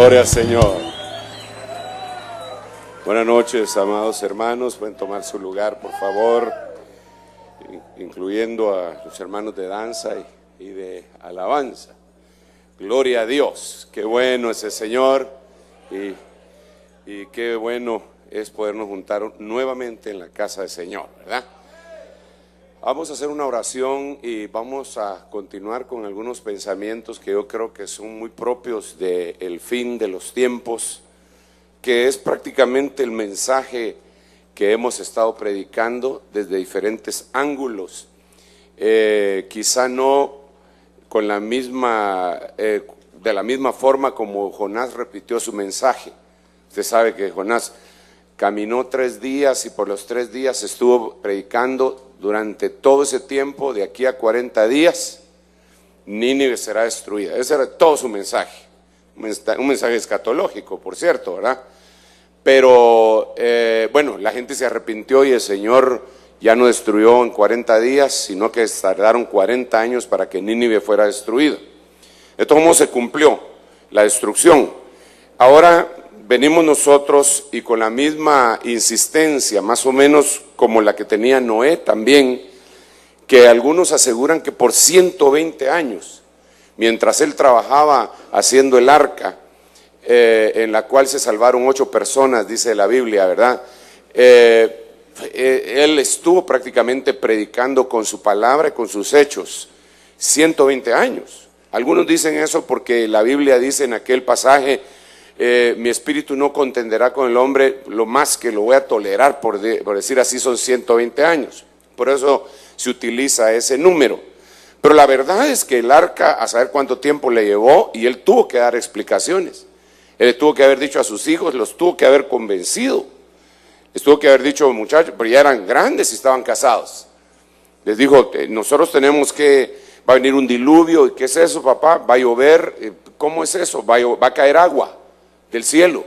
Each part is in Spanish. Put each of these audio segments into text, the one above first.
Gloria al Señor. Buenas noches, amados hermanos. Pueden tomar su lugar, por favor, incluyendo a los hermanos de danza y de alabanza. Gloria a Dios. Qué bueno es el Señor y qué bueno es podernos juntar nuevamente en la casa del Señor, ¿verdad? Vamos a hacer una oración y vamos a continuar con algunos pensamientos que yo creo que son muy propios del fin de los tiempos, que es prácticamente el mensaje que hemos estado predicando desde diferentes ángulos. Quizá no con la misma, de la misma forma como Jonás repitió su mensaje. Usted sabe que Jonás caminó 3 días y por los 3 días estuvo predicando. Durante todo ese tiempo, de aquí a 40 días, Nínive será destruida. Ese era todo su mensaje. Un mensaje escatológico, por cierto, ¿verdad? Pero, bueno, la gente se arrepintió y el Señor ya no destruyó en 40 días, sino que tardaron 40 años para que Nínive fuera destruida. Esto cómo se cumplió la destrucción. Ahora venimos nosotros y con la misma insistencia, más o menos como la que tenía Noé también, que algunos aseguran que por 120 años, mientras él trabajaba haciendo el arca, en la cual se salvaron 8 personas, dice la Biblia, ¿verdad? Él estuvo prácticamente predicando con su palabra y con sus hechos 120 años. Algunos dicen eso porque la Biblia dice en aquel pasaje, mi espíritu no contenderá con el hombre, lo más que lo voy a tolerar, por decir así, son 120 años. Por eso se utiliza ese número. Pero la verdad es que el arca, a saber cuánto tiempo le llevó, y él tuvo que dar explicaciones. Él tuvo que haber dicho a sus hijos, los tuvo que haber convencido. Les tuvo que haber dicho, muchachos, pero ya eran grandes y estaban casados. Les dijo, nosotros tenemos que, va a venir un diluvio. ¿Y qué es eso, papá? Va a llover. ¿Cómo es eso? Va a caer agua del cielo.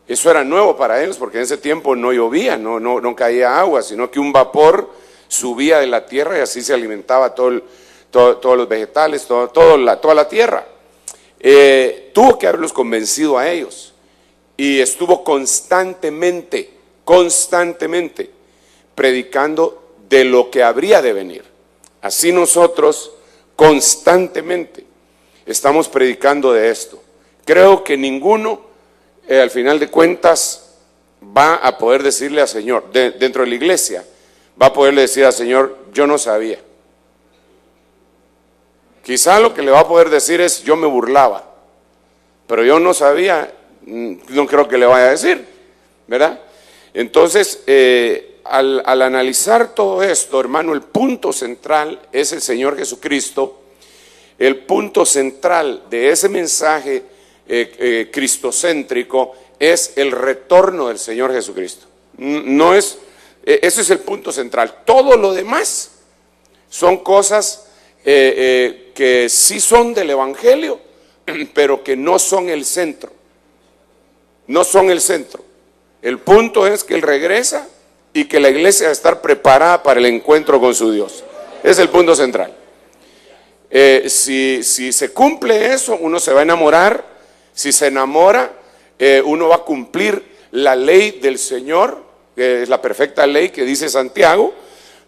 Eso era nuevo para ellos porque en ese tiempo no llovía, no caía agua, sino que un vapor subía de la tierra y así se alimentaba todos los vegetales, toda la tierra. Tuvo que haberlos convencido a ellos y estuvo constantemente predicando de lo que habría de venir. Así nosotros constantemente estamos predicando de esto. Creo que ninguno, al final de cuentas, va a poder decirle al Señor, dentro de la iglesia, va a poderle decir al Señor, yo no sabía. Quizá lo que le va a poder decir es, yo me burlaba, pero yo no sabía, no creo que le vaya a decir, ¿verdad? Entonces, al analizar todo esto, hermano, el punto central es el Señor Jesucristo. El punto central de ese mensaje cristocéntrico es el retorno del Señor Jesucristo. No es, ese es el punto central. Todo lo demás son cosas que sí son del Evangelio, pero que no son el centro. No son el centro. El punto es que Él regresa y que la iglesia va a estar preparada para el encuentro con su Dios. Es el punto central. Si se cumple eso, uno se va a enamorar. Si se enamora, uno va a cumplir la ley del Señor, que es la perfecta ley que dice Santiago,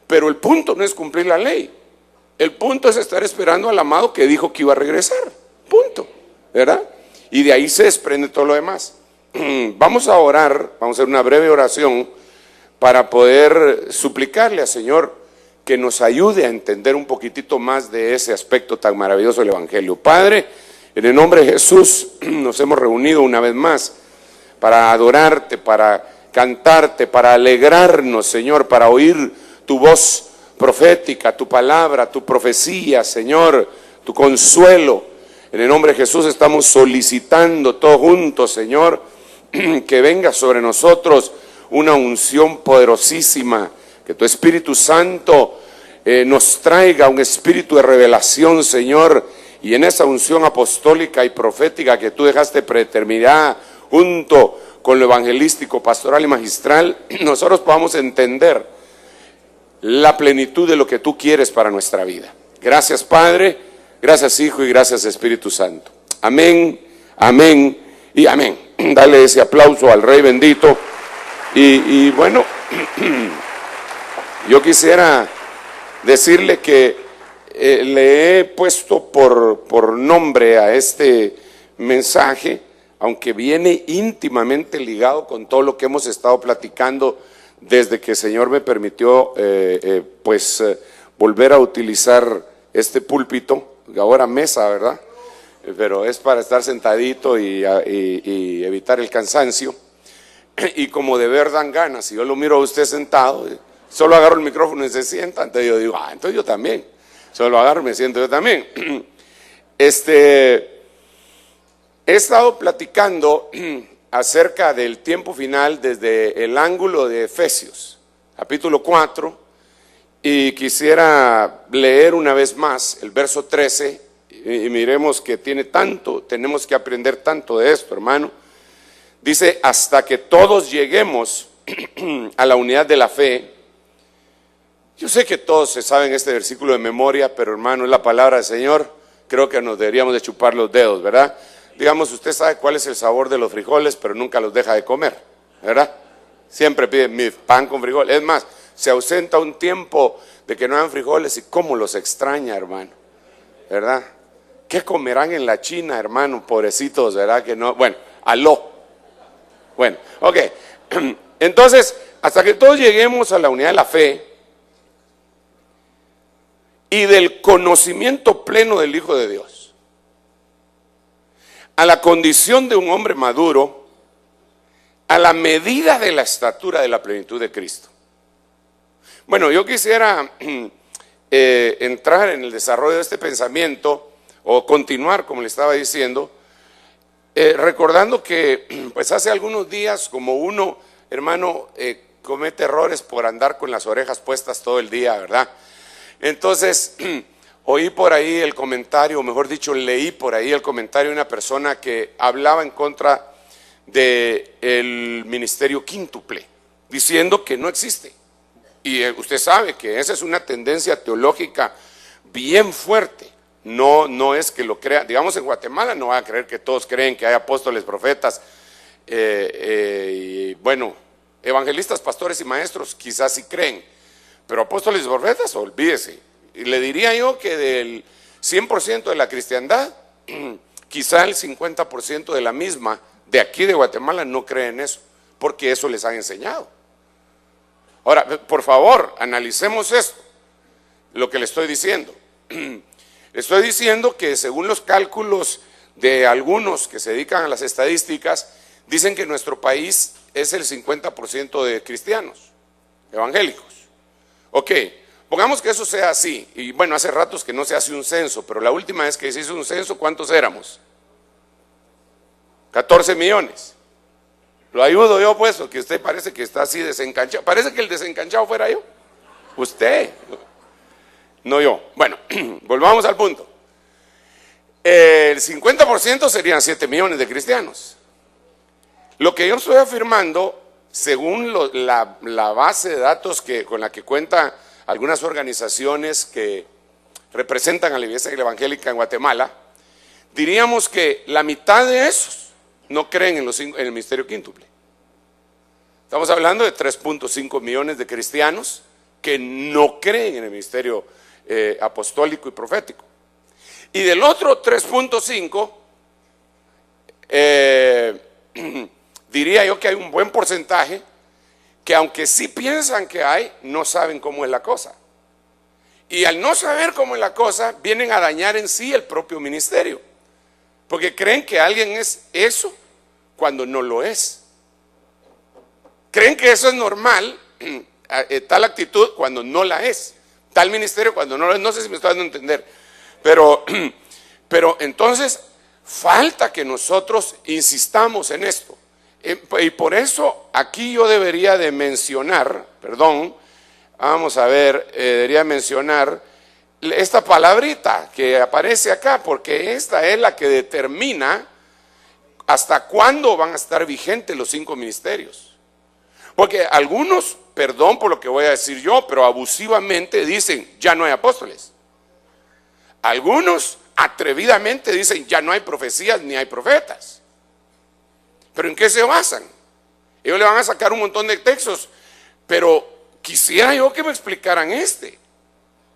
pero el punto no es cumplir la ley. El punto es estar esperando al amado que dijo que iba a regresar. Punto, ¿verdad? Y de ahí se desprende todo lo demás. Vamos a orar, vamos a hacer una breve oración para poder suplicarle al Señor que nos ayude a entender un poquitito más de ese aspecto tan maravilloso del Evangelio. Padre, en el nombre de Jesús nos hemos reunido una vez más para adorarte, para cantarte, para alegrarnos, Señor, para oír tu voz profética, tu palabra, tu profecía, Señor, tu consuelo. En el nombre de Jesús estamos solicitando todos juntos, Señor, que venga sobre nosotros una unción poderosísima, que tu Espíritu Santo nos traiga un espíritu de revelación, Señor, y en esa unción apostólica y profética que tú dejaste predeterminada junto con lo evangelístico, pastoral y magistral, nosotros podamos entender la plenitud de lo que tú quieres para nuestra vida. Gracias, Padre, gracias, Hijo, y gracias, Espíritu Santo. Amén, amén Y amén. Dale ese aplauso al Rey bendito. Y bueno, yo quisiera decirle que le he puesto por nombre a este mensaje, aunque viene íntimamente ligado con todo lo que hemos estado platicando desde que el Señor me permitió volver a utilizar este púlpito, ahora mesa, ¿verdad? Pero es para estar sentadito y evitar el cansancio. Y como de ver dan ganas, si yo lo miro a usted sentado, solo agarro el micrófono y se sienta, entonces yo digo, entonces yo también. Solo agarro y me siento yo también. He estado platicando acerca del tiempo final desde el ángulo de Efesios, capítulo 4, y quisiera leer una vez más el verso 13, y miremos que tenemos que aprender tanto de esto, hermano. Dice, hasta que todos lleguemos a la unidad de la fe. Yo sé que todos se saben este versículo de memoria, pero hermano, es la palabra del Señor. Creo que nos deberíamos de chupar los dedos, ¿verdad? Digamos, usted sabe cuál es el sabor de los frijoles, pero nunca los deja de comer, ¿verdad? Siempre pide mi pan con frijoles. Es más, se ausenta un tiempo de que no hayan frijoles y cómo los extraña, hermano, ¿verdad? ¿Qué comerán en la China, hermano? Pobrecitos, ¿verdad? Que no, bueno, aló. Bueno, ok. Entonces, hasta que todos lleguemos a la unidad de la fe y del conocimiento pleno del Hijo de Dios, a la condición de un hombre maduro, a la medida de la estatura de la plenitud de Cristo. Bueno, yo quisiera entrar en el desarrollo de este pensamiento o continuar, como le estaba diciendo, recordando que pues hace algunos días, como uno, hermano, comete errores por andar con las orejas puestas todo el día, ¿verdad? Entonces, oí por ahí el comentario, o mejor dicho, leí por ahí el comentario de una persona que hablaba en contra del ministerio quíntuple, diciendo que no existe. Y usted sabe que esa es una tendencia teológica bien fuerte. No es que lo crea, digamos en Guatemala no va a creer que todos creen que hay apóstoles, profetas, y bueno, evangelistas, pastores y maestros quizás sí creen, pero apóstoles y profetas, olvídese. Y le diría yo que del 100% de la cristiandad, quizá el 50% de la misma, de aquí de Guatemala, no cree en eso, porque eso les han enseñado. Ahora, por favor, analicemos esto, lo que le estoy diciendo. Estoy diciendo que según los cálculos de algunos que se dedican a las estadísticas, dicen que nuestro país es el 50% de cristianos evangélicos. Ok, pongamos que eso sea así. Y bueno, hace ratos que no se hace un censo, pero la última vez que se hizo un censo, ¿cuántos éramos? 14 millones. Lo ayudo yo pues, porque usted parece que está así desencanchado. Parece que el desencanchado fuera yo. Usted. No yo. Bueno, volvamos al punto. El 50% serían 7 millones de cristianos. Lo que yo estoy afirmando, según la base de datos con la que cuentan algunas organizaciones que representan a la Iglesia Evangélica en Guatemala, diríamos que la mitad de esos no creen en el ministerio quíntuple. Estamos hablando de 3.5 millones de cristianos que no creen en el ministerio apostólico y profético. Y del otro 3.5, diría yo que hay un buen porcentaje que aunque sí piensan que hay, no saben cómo es la cosa. Y al no saber cómo es la cosa, vienen a dañar en sí el propio ministerio. Porque creen que alguien es eso cuando no lo es. Creen que eso es normal, tal actitud cuando no la es. Tal ministerio cuando no lo es. No sé si me estoy dando a entender. Pero entonces falta que nosotros insistamos en esto. Y por eso aquí yo debería de mencionar, debería mencionar esta palabrita que aparece acá, porque esta es la que determina hasta cuándo van a estar vigentes los 5 ministerios. Porque algunos, perdón por lo que voy a decir yo, pero abusivamente dicen, ya no hay apóstoles. Algunos atrevidamente dicen, ya no hay profecías ni hay profetas. ¿Pero en qué se basan? Ellos le van a sacar un montón de textos, pero quisiera yo que me explicaran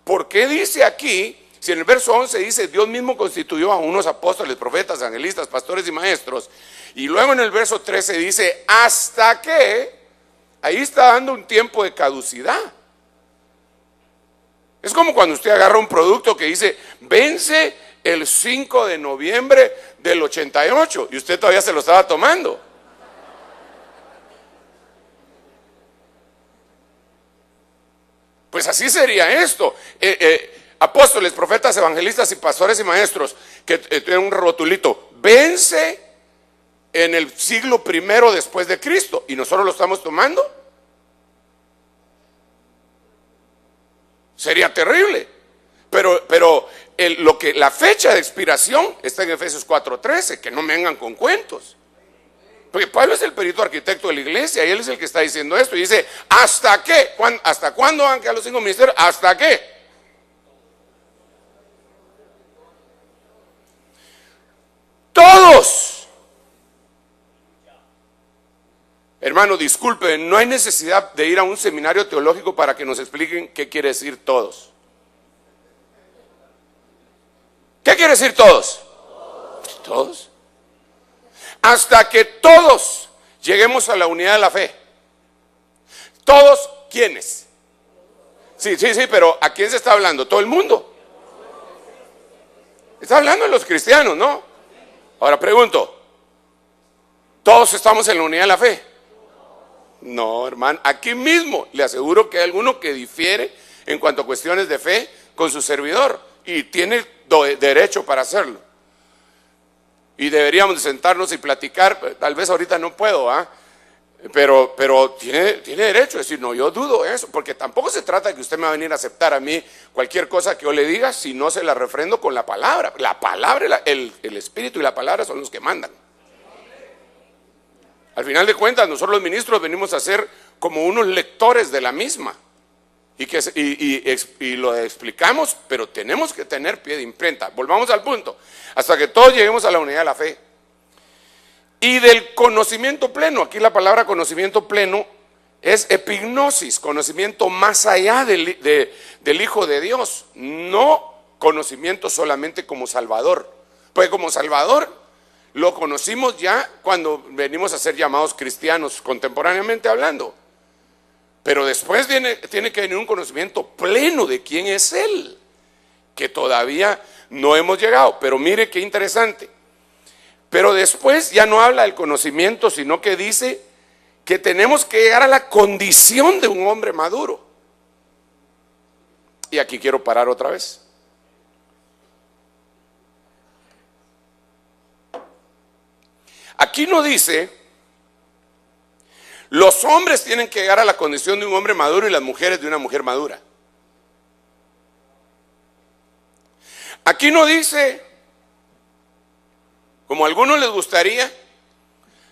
¿por qué dice aquí, si en el verso 11 dice Dios mismo constituyó a unos apóstoles, profetas, evangelistas, pastores y maestros, y luego en el verso 13 dice hasta que, ahí está dando un tiempo de caducidad? Es como cuando usted agarra un producto que dice vence el 5 de noviembre del 88 y usted todavía se lo estaba tomando. Pues así sería esto. Apóstoles, profetas, evangelistas y pastores y maestros que tienen un rotulito, vence en el siglo primero después de Cristo, y nosotros lo estamos tomando. Sería terrible. Pero la fecha de expiración está en Efesios 4:13, que no me vengan con cuentos. Porque Pablo es el perito arquitecto de la iglesia y él es el que está diciendo esto. Y dice, ¿hasta qué? ¿Hasta cuándo van a quedar los 5 ministerios? ¿Hasta qué? Todos. Hermano, disculpe, no hay necesidad de ir a un seminario teológico para que nos expliquen qué quiere decir todos. ¿Qué quiere decir todos? Todos. Hasta que todos lleguemos a la unidad de la fe. ¿Todos quiénes? Sí, pero ¿a quién se está hablando? ¿Todo el mundo? Está hablando de los cristianos, ¿no? Ahora pregunto, ¿todos estamos en la unidad de la fe? No, hermano, aquí mismo le aseguro que hay alguno que difiere en cuanto a cuestiones de fe con su servidor y tiene derecho para hacerlo. Y deberíamos sentarnos y platicar. Tal vez ahorita no puedo, pero tiene derecho a decir, no, yo dudo eso, porque tampoco se trata de que usted me va a venir a aceptar a mí cualquier cosa que yo le diga si no se la refrendo con la palabra. La palabra, el espíritu y la palabra son los que mandan. Al final de cuentas, nosotros los ministros venimos a ser como unos lectores de la misma. Y lo explicamos, pero tenemos que tener pie de imprenta. Volvamos al punto. Hasta que todos lleguemos a la unidad de la fe. Y del conocimiento pleno. Aquí la palabra conocimiento pleno es epignosis, conocimiento más allá del Hijo de Dios. No conocimiento solamente como Salvador. Pues como Salvador lo conocimos ya cuando venimos a ser llamados cristianos, contemporáneamente hablando. Pero después tiene que venir un conocimiento pleno de quién es Él, que todavía no hemos llegado. Pero mire qué interesante. Pero después ya no habla del conocimiento, sino que dice que tenemos que llegar a la condición de un hombre maduro. Y aquí quiero parar otra vez. Aquí no dice, los hombres tienen que llegar a la condición de un hombre maduro y las mujeres de una mujer madura. Aquí no dice, como a algunos les gustaría,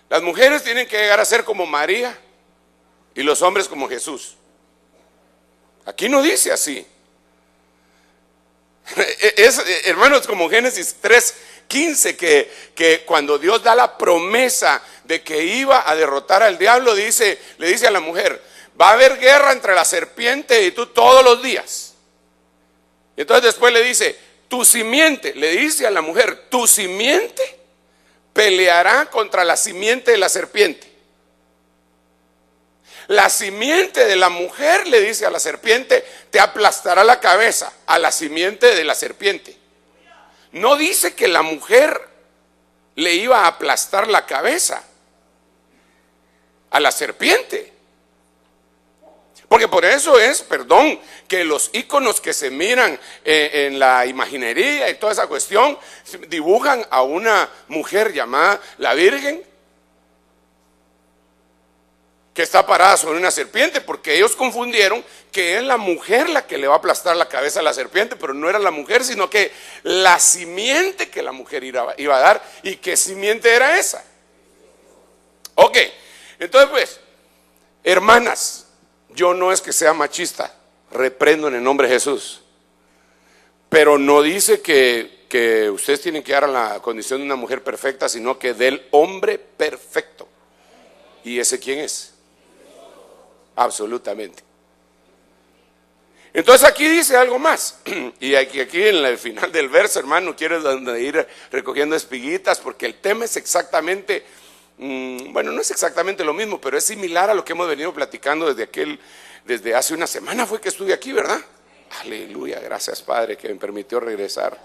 las mujeres tienen que llegar a ser como María y los hombres como Jesús. Aquí no dice así. Hermanos, como Génesis 3:15, que cuando Dios da la promesa de que iba a derrotar al diablo, le dice a la mujer, va a haber guerra entre la serpiente y tú todos los días. Y entonces después le dice, tu simiente, le dice a la mujer, tu simiente peleará contra la simiente de la serpiente. La simiente de la mujer, le dice a la serpiente, te aplastará la cabeza, a la simiente de la serpiente. No dice que la mujer le iba a aplastar la cabeza a la serpiente. Porque por eso es, que los íconos que se miran en la imaginería y toda esa cuestión, dibujan a una mujer llamada la Virgen, que está parada sobre una serpiente, porque ellos confundieron que es la mujer la que le va a aplastar la cabeza a la serpiente, pero no era la mujer, sino que la simiente que la mujer iba a dar. ¿Y qué simiente era esa? Ok, entonces pues, hermanas, yo no es que sea machista, reprendo en el nombre de Jesús, pero no dice que ustedes tienen que llegar a la condición de una mujer perfecta, sino que del hombre perfecto. ¿Y ese quién es? Absolutamente. Entonces aquí dice algo más. Y aquí en el final del verso, hermano, quiero ir recogiendo espiguitas, porque el tema es exactamente, bueno, no es exactamente lo mismo, pero es similar a lo que hemos venido platicando desde hace una semana fue que estuve aquí, ¿verdad? Aleluya, gracias Padre que me permitió regresar.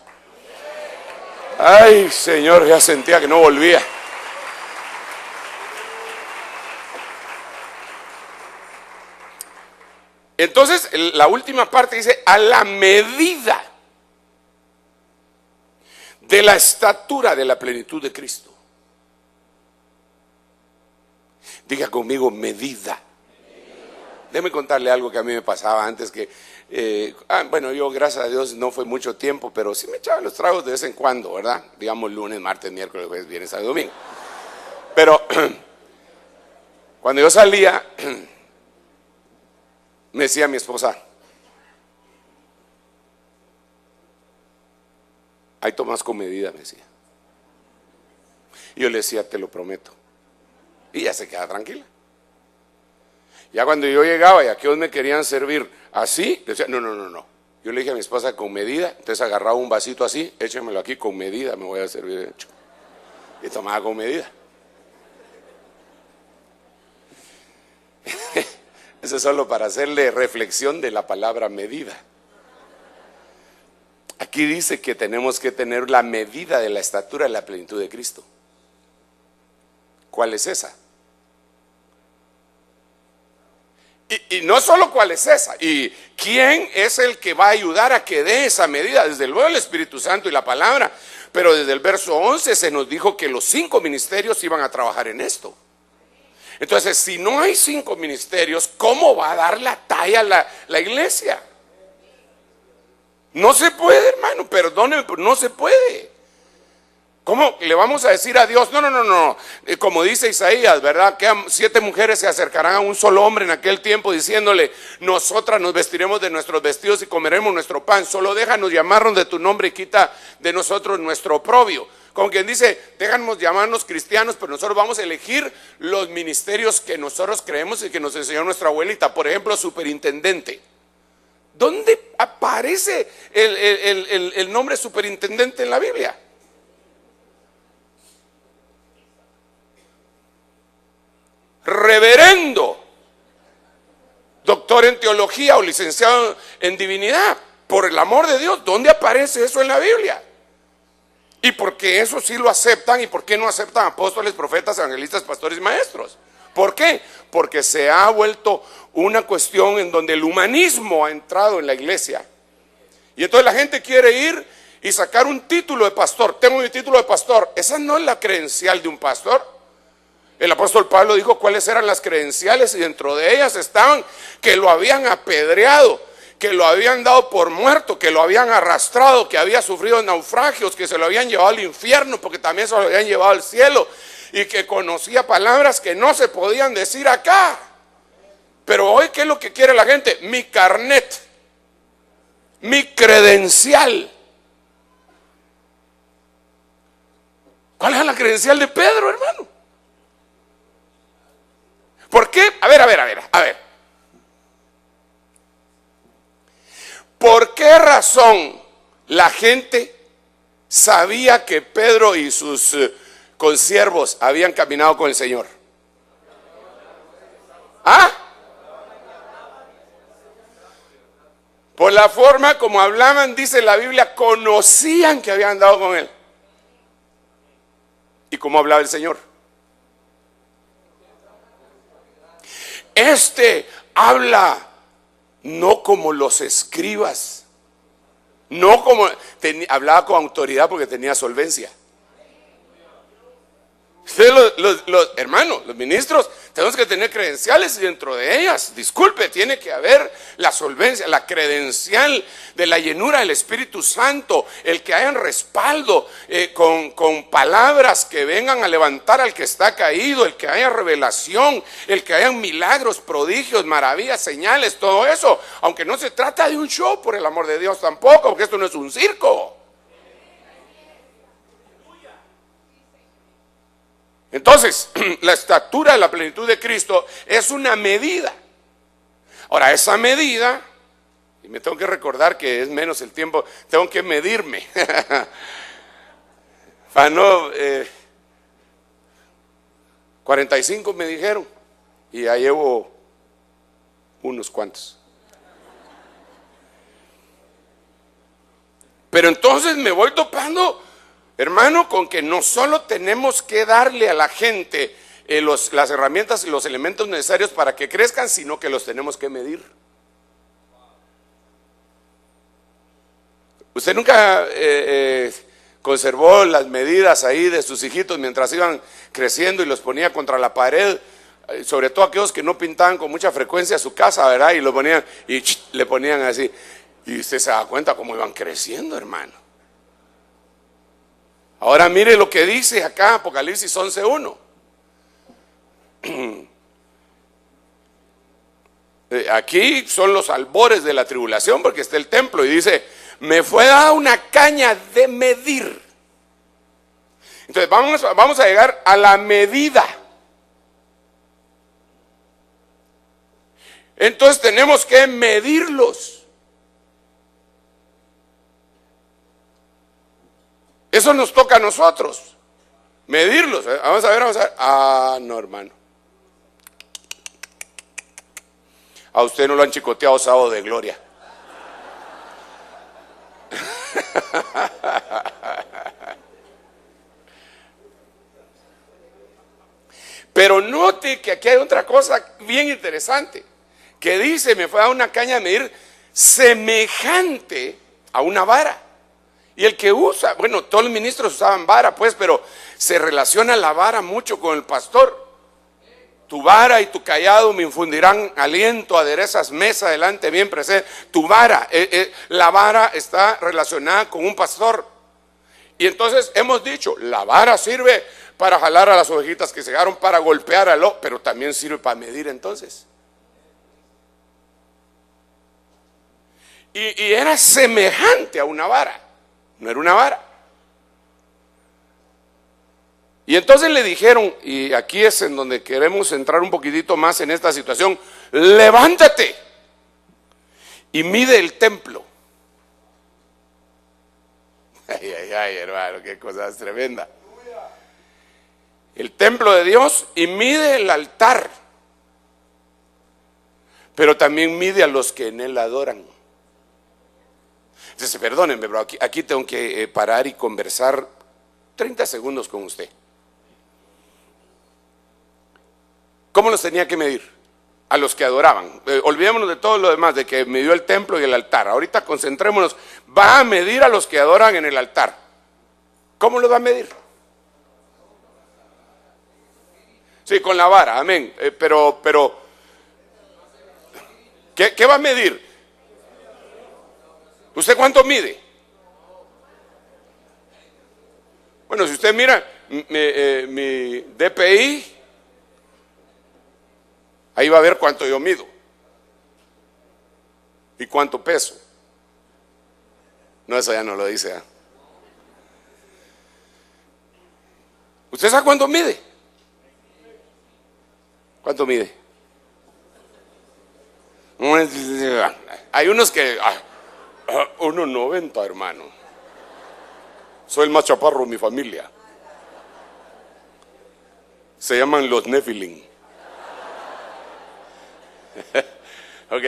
Ay, Señor, ya sentía que no volvía. Entonces, la última parte dice, a la medida de la estatura de la plenitud de Cristo. Diga conmigo, medida. Déjeme contarle algo que a mí me pasaba antes que, bueno, yo gracias a Dios no fue mucho tiempo, pero sí me echaba los tragos de vez en cuando, ¿verdad? Digamos lunes, martes, miércoles, jueves, viernes, sábado, domingo. Pero cuando yo salía, me decía mi esposa, ahí tomas con medida, me decía. Y yo le decía, te lo prometo. Y ya se queda tranquila. Ya cuando yo llegaba y aquellos me querían servir así, decía, no. Yo le dije a mi esposa con medida, entonces agarraba un vasito así, échemelo aquí con medida, me voy a servir de hecho. Y tomaba con medida. Eso es solo para hacerle reflexión de la palabra medida. Aquí dice que tenemos que tener la medida de la estatura de la plenitud de Cristo. ¿Cuál es esa? Y no solo cuál es esa, y quién es el que va a ayudar a que dé esa medida. Desde luego el Espíritu Santo y la palabra, pero desde el verso 11 se nos dijo que los 5 ministerios iban a trabajar en esto. Entonces, si no hay 5 ministerios, ¿cómo va a dar la talla la iglesia? No se puede, hermano, perdónenme, pero no se puede. ¿Cómo le vamos a decir a Dios? No. Como dice Isaías, ¿verdad? Que 7 mujeres se acercarán a un solo hombre en aquel tiempo diciéndole, nosotras nos vestiremos de nuestros vestidos y comeremos nuestro pan. Solo déjanos llamarnos de tu nombre y quita de nosotros nuestro oprobio. Como quien dice, déjanos llamarnos cristianos, pero nosotros vamos a elegir los ministerios que nosotros creemos y que nos enseñó nuestra abuelita. Por ejemplo, superintendente. ¿Dónde aparece el nombre superintendente en la Biblia? Reverendo, doctor en teología o licenciado en divinidad. Por el amor de Dios, ¿dónde aparece eso en la Biblia? ¿Y por qué eso sí lo aceptan y por qué no aceptan apóstoles, profetas, evangelistas, pastores y maestros? ¿Por qué? Porque se ha vuelto una cuestión en donde el humanismo ha entrado en la iglesia. Y entonces la gente quiere ir y sacar un título de pastor. Tengo mi título de pastor. Esa no es la credencial de un pastor. El apóstol Pablo dijo cuáles eran las credenciales y dentro de ellas estaban que lo habían apedreado, que lo habían dado por muerto, que lo habían arrastrado, que había sufrido naufragios, que se lo habían llevado al infierno porque también se lo habían llevado al cielo y que conocía palabras que no se podían decir acá. Pero hoy, ¿qué es lo que quiere la gente? Mi carnet, mi credencial. ¿Cuál es la credencial de Pedro, hermano? ¿Por qué? A ver. ¿Por qué razón la gente sabía que Pedro y sus consiervos habían caminado con el Señor? ¿Ah? Por la forma como hablaban, dice la Biblia, conocían que habían andado con él. ¿Y cómo hablaba el Señor? Habla no como los escribas, no como hablaba con autoridad porque tenía solvencia. Ustedes hermanos, los ministros, tenemos que tener credenciales y dentro de ellas, disculpe, tiene que haber la solvencia, la credencial de la llenura del Espíritu Santo, el que hayan respaldo con palabras que vengan a levantar al que está caído, el que haya revelación, el que hayan milagros, prodigios, maravillas, señales, todo eso, aunque no se trata de un show, por el amor de Dios tampoco, porque esto no es un circo. Entonces, la estatura de la plenitud de Cristo es una medida. Ahora, esa medida, y me tengo que recordar que es menos el tiempo, tengo que medirme. Para no, 45 me dijeron, y ya llevo unos cuantos. Pero entonces me voy topando, hermano, con que no solo tenemos que darle a la gente las herramientas y los elementos necesarios para que crezcan, sino que los tenemos que medir. ¿Usted nunca conservó las medidas ahí de sus hijitos mientras iban creciendo y los ponía contra la pared? Sobre todo aquellos que no pintaban con mucha frecuencia su casa, ¿verdad? Y lo ponían y le ponían así. Y usted se da cuenta cómo iban creciendo, hermano. Ahora mire lo que dice acá Apocalipsis 11:1. Aquí son los albores de la tribulación, porque está el templo y dice: me fue dada una caña de medir. Entonces vamos a llegar a la medida. Entonces tenemos que medirlos. Eso nos toca a nosotros, medirlos. Vamos a ver. Ah, no, hermano. A usted no lo han chicoteado sábado de gloria. Pero note que aquí hay otra cosa bien interesante, que dice: me fue a una caña de medir semejante a una vara. Y el que usa, bueno, todos los ministros usaban vara, pues, pero se relaciona la vara mucho con el pastor. Tu vara y tu cayado me infundirán aliento, aderezas mesa delante bien presente. Tu vara, la vara está relacionada con un pastor. Y entonces hemos dicho, la vara sirve para jalar a las ovejitas que se llegaron, para golpear al lobo, pero también sirve para medir entonces. Y era semejante a una vara. No era una vara. Y entonces le dijeron, y aquí es en donde queremos entrar un poquitito más en esta situación: levántate y mide el templo. Ay, ay, ay, hermano, qué cosa tremenda. El templo de Dios, y mide el altar, pero también mide a los que en él adoran. Entonces, perdónenme, pero aquí tengo que parar y conversar 30 segundos con usted. ¿Cómo los tenía que medir? A los que adoraban. Olvidémonos de todo lo demás, de que midió el templo y el altar. Ahorita concentrémonos. Va a medir a los que adoran en el altar. ¿Cómo lo va a medir? Sí, con la vara, amén. Pero ¿qué va a medir? ¿Usted cuánto mide? Bueno, si usted mira mi DPI, ahí va a ver cuánto yo mido y cuánto peso. No, eso ya no lo dice, ¿eh? ¿Usted sabe cuánto mide? ¿Cuánto mide? Hay unos que 1.90, hermano. Soy el más chaparro de mi familia. Se llaman los Nephilim. Ok.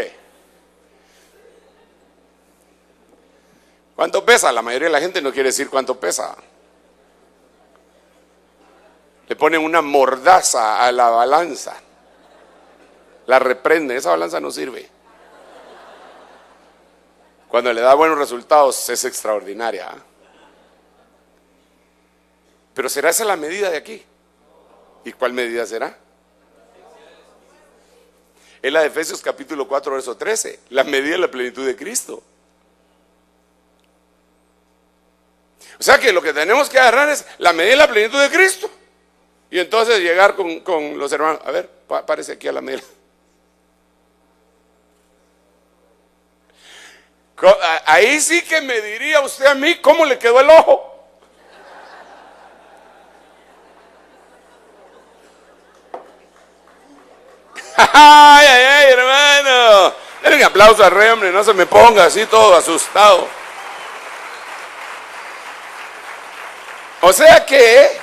¿Cuánto pesa? La mayoría de la gente no quiere decir cuánto pesa. Le ponen una mordaza a la balanza, la reprenden. Esa balanza no sirve. Cuando le da buenos resultados es extraordinaria, ¿eh? Pero ¿será esa la medida de aquí? ¿Y cuál medida será? Es la de Efesios capítulo 4 verso 13, la medida de la plenitud de Cristo. O sea que lo que tenemos que agarrar es la medida de la plenitud de Cristo. Y entonces llegar con los hermanos: a ver, párese aquí a la medida. Ahí sí que me diría usted a mí cómo le quedó el ojo. ¡Ay, ay, ay, hermano! Denle un aplauso al rey, hombre, no se me ponga así todo asustado. O sea que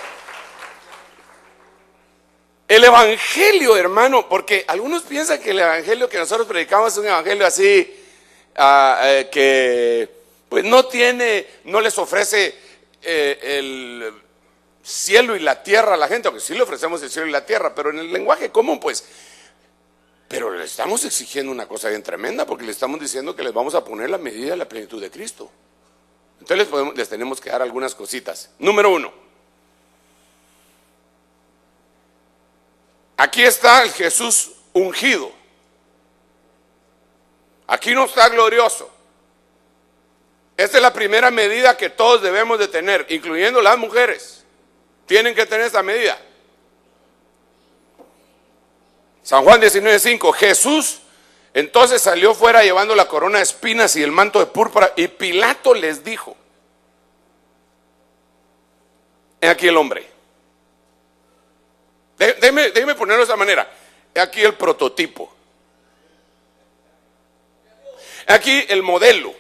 el evangelio, hermano, porque algunos piensan que el evangelio que nosotros predicamos es un evangelio así, que pues no les ofrece el cielo y la tierra a la gente, aunque sí le ofrecemos el cielo y la tierra, pero en el lenguaje común, pues. Pero le estamos exigiendo una cosa bien tremenda, porque le estamos diciendo que les vamos a poner la medida de la plenitud de Cristo. Entonces les tenemos que dar algunas cositas. Número 1. Aquí está el Jesús ungido. Aquí no está glorioso. Esta es la primera medida que todos debemos de tener, incluyendo las mujeres. Tienen que tener esta medida. San Juan 19:5, Jesús entonces salió fuera llevando la corona de espinas y el manto de púrpura, y Pilato les dijo: he aquí el hombre. Déjeme ponerlo de esta manera. He aquí el prototipo. He aquí el modelo.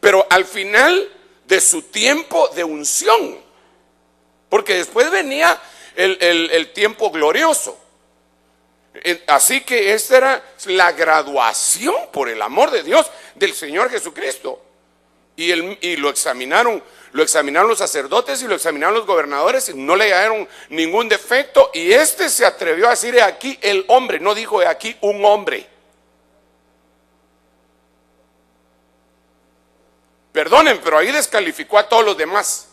Pero al final de su tiempo de unción, porque después venía el tiempo glorioso. Así que esta era la graduación, por el amor de Dios, del Señor Jesucristo. Y lo examinaron los sacerdotes y lo examinaron los gobernadores y no le hallaron ningún defecto. Y se atrevió a decir: he aquí el hombre. No dijo: he aquí un hombre. Perdonen, pero ahí descalificó a todos los demás.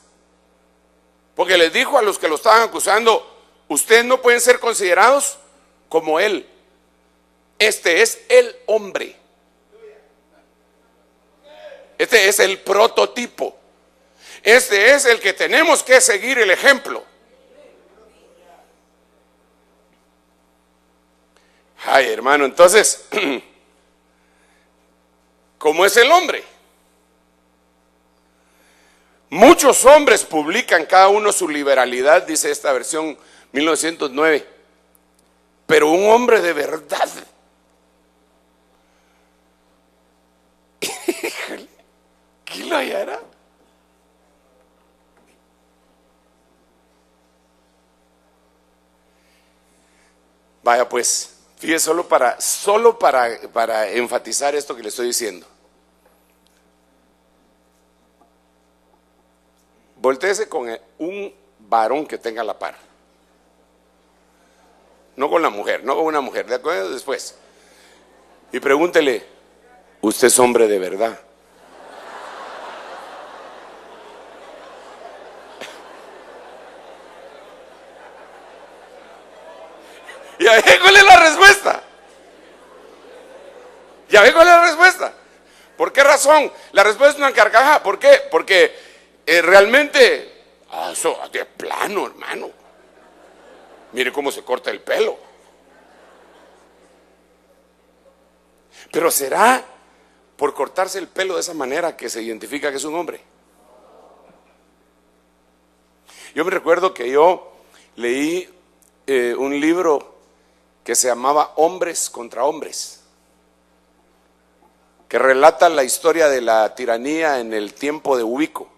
Porque les dijo a los que lo estaban acusando: ustedes no pueden ser considerados como él. Este es el hombre. Este es el prototipo. Este es el que tenemos que seguir el ejemplo. Ay, hermano, entonces, ¿cómo es el hombre? Muchos hombres publican cada uno su liberalidad, dice esta versión 1909. Pero un hombre de verdad, ¿quién lo hallará? Vaya pues, fíjese, solo para enfatizar esto que le estoy diciendo. Voltéese con un varón que tenga la par. No con la mujer, no con una mujer, de acuerdo, después. Y pregúntele: ¿usted es hombre de verdad? ¿Ya ve cuál es la respuesta? ¿Ya ve cuál es la respuesta? ¿Por qué razón? La respuesta es una carcajada. ¿Por qué? Porque realmente, eso de plano, hermano. Mire cómo se corta el pelo. Pero ¿será por cortarse el pelo de esa manera que se identifica que es un hombre? Yo me recuerdo que yo leí un libro que se llamaba Hombres contra Hombres, que relata la historia de la tiranía en el tiempo de Ubico.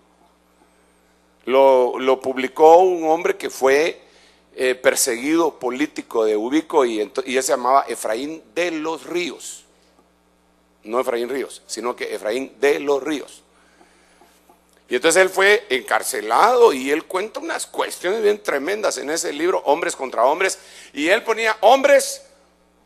Lo publicó un hombre que fue perseguido político de Ubico, y él se llamaba Efraín de los Ríos. No Efraín Ríos, sino que Efraín de los Ríos. Y entonces él fue encarcelado, y él cuenta unas cuestiones bien tremendas en ese libro, Hombres contra Hombres. Y él ponía hombres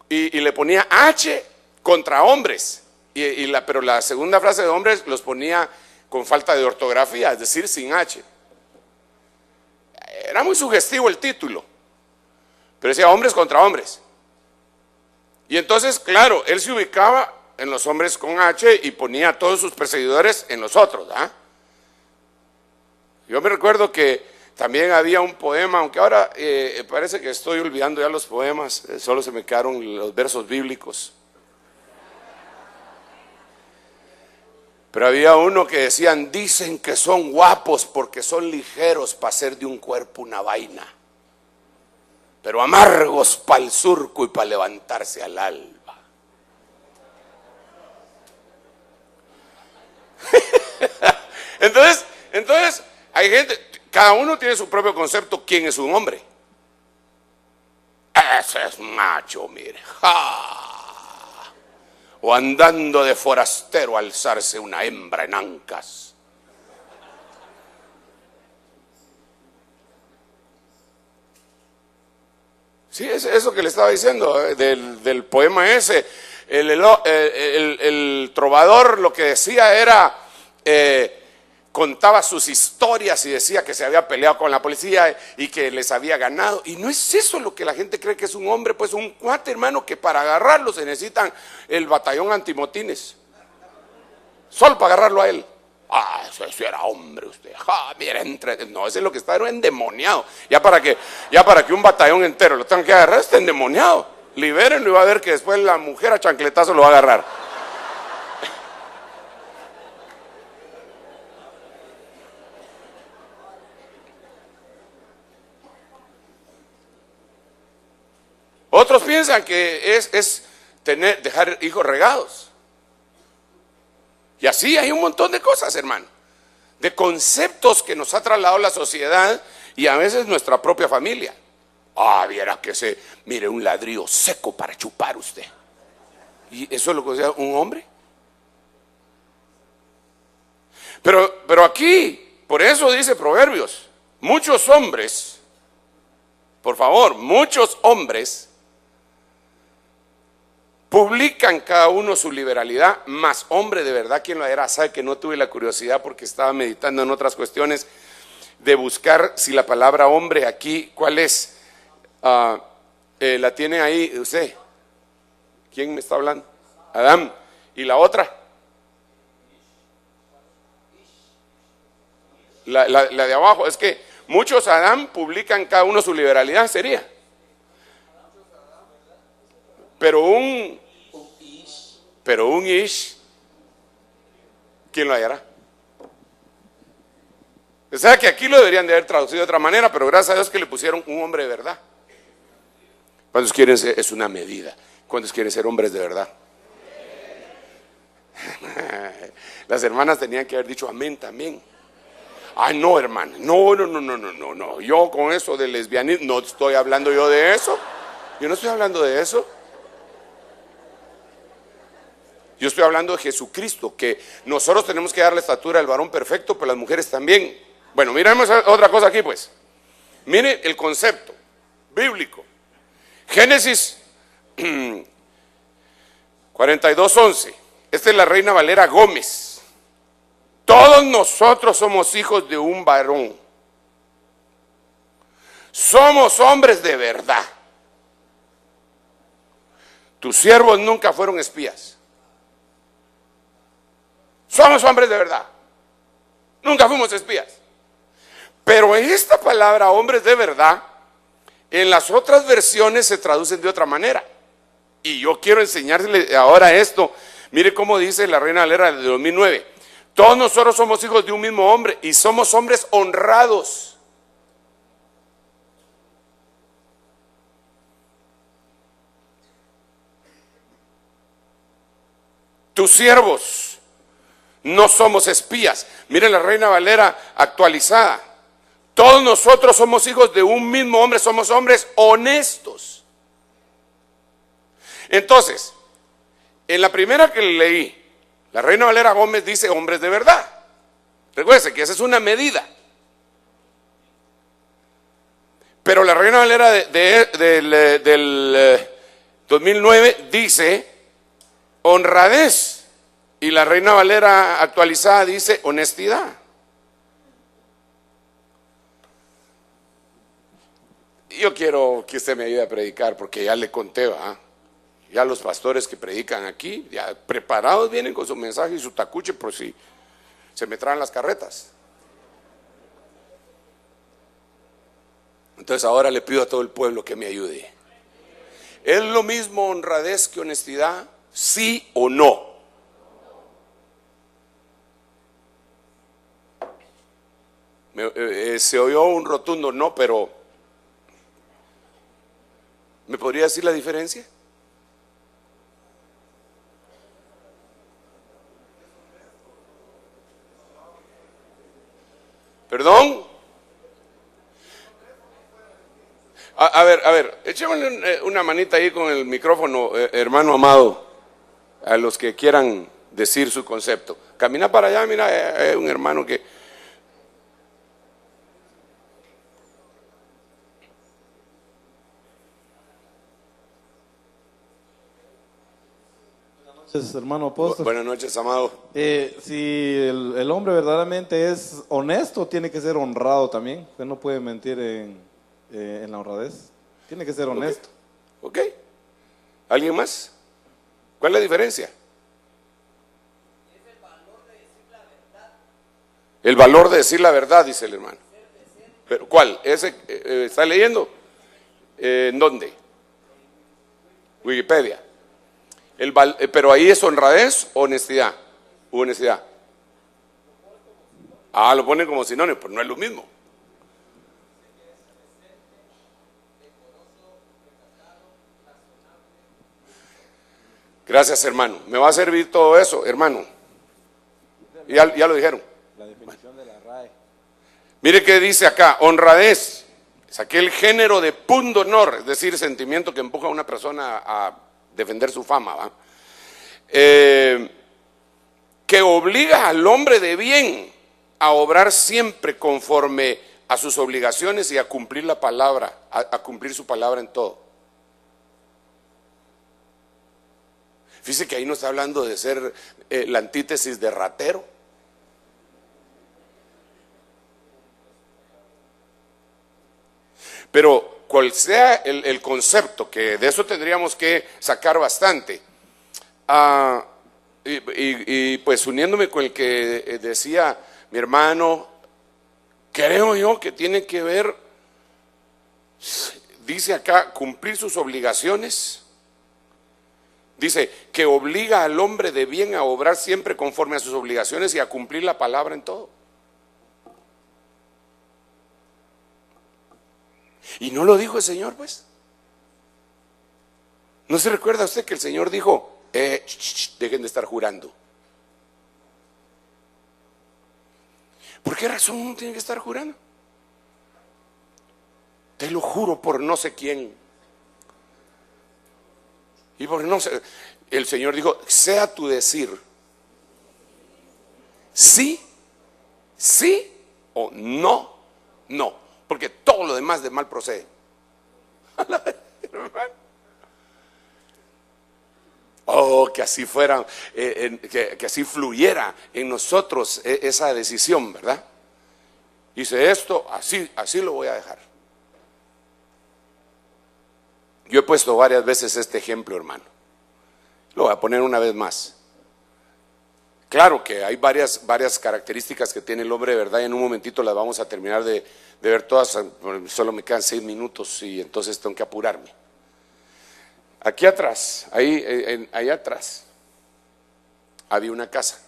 y le ponía H contra hombres. Pero la segunda frase de hombres los ponía con falta de ortografía, es decir, sin H. Era muy sugestivo el título, pero decía hombres contra hombres. Y entonces, claro, él se ubicaba en los hombres con H y ponía a todos sus perseguidores en los otros, ¿ah? Yo me recuerdo que también había un poema, aunque ahora parece que estoy olvidando ya los poemas, solo se me quedaron los versos bíblicos. Pero había uno que decían: dicen que son guapos porque son ligeros para hacer de un cuerpo una vaina. pero amargos para el surco y para levantarse al alba. Entonces, hay gente, cada uno tiene su propio concepto, ¿quién es un hombre? Ese es macho, mire. ¡Ja! O andando de forastero alzarse una hembra en ancas. Sí, es eso que le estaba diciendo, del poema ese. El trovador lo que decía era, contaba sus historias y decía que se había peleado con la policía y que les había ganado. Y no es eso lo que la gente cree que es un hombre, pues un cuate, hermano, que para agarrarlo se necesitan el batallón antimotines. Solo para agarrarlo a él. Ah, eso era hombre usted. Ah, mira, no, ese es lo que está, era endemoniado. Ya para que un batallón entero lo tengan que agarrar, está endemoniado. Libérenlo y va a ver que después la mujer a chancletazo lo va a agarrar. Otros piensan que es dejar hijos regados. Y así hay un montón de cosas, hermano, de conceptos que nos ha trasladado la sociedad y a veces nuestra propia familia. Ah, viera que mire, un ladrillo seco para chupar usted. ¿Y eso es lo que considera un hombre? Pero aquí, por eso dice Proverbios, muchos hombres, por favor, muchos hombres publican cada uno su liberalidad, mas hombre de verdad, ¿quién lo hará? Sabe que no tuve la curiosidad porque estaba meditando en otras cuestiones de buscar si la palabra hombre aquí, ¿cuál es? La tiene ahí usted. ¿Quién me está hablando? Adán. ¿Y la otra? La de abajo. Es que muchos Adán publican cada uno su liberalidad, sería. Pero un ish, ¿quién lo hallará? O sea que aquí lo deberían de haber traducido de otra manera, pero gracias a Dios que le pusieron un hombre de verdad. ¿Cuántos quieren ser? Es una medida. ¿Cuántos quieren ser hombres de verdad? Las hermanas tenían que haber dicho amén también. Ay, no, hermana, no. Yo con eso de lesbianismo, no estoy hablando yo de eso. Yo no estoy hablando de eso. Yo estoy hablando de Jesucristo, que nosotros tenemos que dar la estatura del varón perfecto, pero las mujeres también. Bueno, miremos otra cosa aquí, pues. Mire el concepto bíblico. Génesis 42:11. Esta es la Reina Valera Gómez. Todos nosotros somos hijos de un varón. Somos hombres de verdad. Tus siervos nunca fueron espías. Somos hombres de verdad. Nunca fuimos espías. Pero esta palabra, hombres de verdad, en las otras versiones se traducen de otra manera. Y yo quiero enseñarle ahora esto. Mire cómo dice la Reina Valera de 2009. Todos nosotros somos hijos de un mismo hombre y somos hombres honrados. Tus siervos no somos espías. Miren la Reina Valera actualizada. Todos nosotros somos hijos de un mismo hombre, somos hombres honestos. Entonces, en la primera que leí, la Reina Valera Gómez dice hombres de verdad. Recuérdense que esa es una medida. Pero la Reina Valera del 2009 dice honradez. Y la Reina Valera actualizada dice honestidad. Yo quiero que usted me ayude a predicar porque ya le conté, ¿va? Ya los pastores que predican aquí, ya preparados vienen con su mensaje y su tacuche por si se me traen las carretas. Entonces ahora le pido a todo el pueblo que me ayude. ¿Es lo mismo honradez que honestidad? ¿Sí o no? Se oyó un rotundo no, pero ¿Me podría decir la diferencia? ¿Perdón? A ver, échame una manita ahí con el micrófono, hermano amado, a los que quieran decir su concepto. Camina para allá, mira, hay un hermano que... Hermano apóstol. Buenas noches, amado. Si el hombre verdaderamente es honesto, tiene que ser honrado también. Usted no puede mentir en la honradez. Tiene que ser honesto. Ok. ¿Alguien más? ¿Cuál es la diferencia? Es el valor de decir la verdad. El valor de decir la verdad, dice el hermano. ¿Pero cuál? ¿Ese está leyendo? ¿En dónde? Wikipedia. Pero ahí es honradez o honestidad. Honestidad. Ah, lo ponen como sinónimo, pero no es lo mismo. Gracias, hermano. Me va a servir todo eso, hermano. Ya lo dijeron. La definición de la RAE. Mire qué dice acá: honradez es aquel género de pundonor, es decir, sentimiento que empuja a una persona a defender su fama, ¿va? Que obliga al hombre de bien a obrar siempre conforme a sus obligaciones y a cumplir la palabra, a cumplir su palabra en todo. Fíjese que ahí no está hablando de ser la antítesis de ratero. Pero cual sea el concepto, que de eso tendríamos que sacar bastante, y pues uniéndome con el que decía mi hermano, creo yo que tiene que ver, dice acá, cumplir sus obligaciones. Dice que obliga al hombre de bien a obrar siempre conforme a sus obligaciones y a cumplir la palabra en todo. Y no lo dijo el Señor, pues. ¿No se recuerda usted que el Señor dijo, dejen de estar jurando? ¿Por qué razón uno tiene que estar jurando? Te lo juro por no sé quién. Y por no sé, el Señor dijo, sea tu decir sí, sí o no, no. Porque todo lo demás de mal procede. Oh, que así fuera, que así fluyera en nosotros esa decisión, ¿verdad? Dice esto, así lo voy a dejar. Yo he puesto varias veces este ejemplo, hermano. Lo voy a poner una vez más. Claro que hay varias características que tiene el hombre de verdad, y en un momentito las vamos a terminar de ver todas. Solo me quedan 6 minutos y entonces tengo que apurarme. Aquí atrás, allá atrás, había una casa.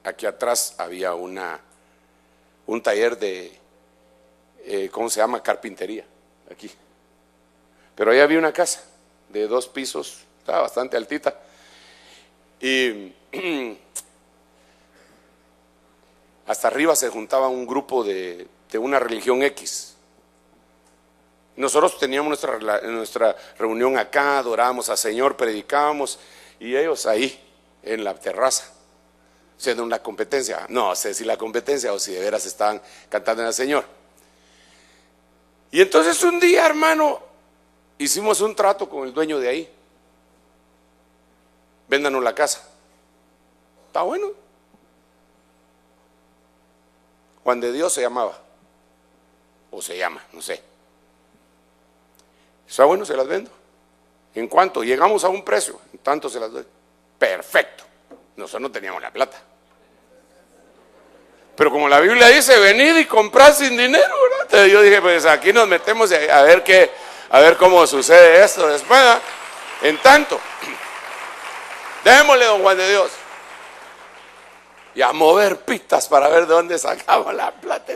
Aquí atrás había un taller de, ¿cómo se llama? Carpintería, aquí. Pero ahí había una casa de 2 pisos, estaba bastante altita. Y hasta arriba se juntaba un grupo de una religión X. Nosotros teníamos nuestra reunión acá, adorábamos al Señor, predicábamos, y ellos ahí, en la terraza, haciendo una competencia. No sé si la competencia o si de veras estaban cantando al Señor. Y entonces un día, hermano, hicimos un trato con el dueño de ahí. Véndanos la casa. Está bueno. Juan de Dios se llamaba, o se llama, no sé. Está bueno, se las vendo. ¿En cuánto? Llegamos a un precio, en tanto se las doy. Perfecto. Nosotros no teníamos la plata. Pero como la Biblia dice, venid y comprad sin dinero, ¿verdad? Entonces yo dije, pues aquí nos metemos a ver cómo sucede esto después, ¿verdad? En tanto, démosle, don Juan de Dios. Y a mover pistas para ver de dónde sacamos la plata.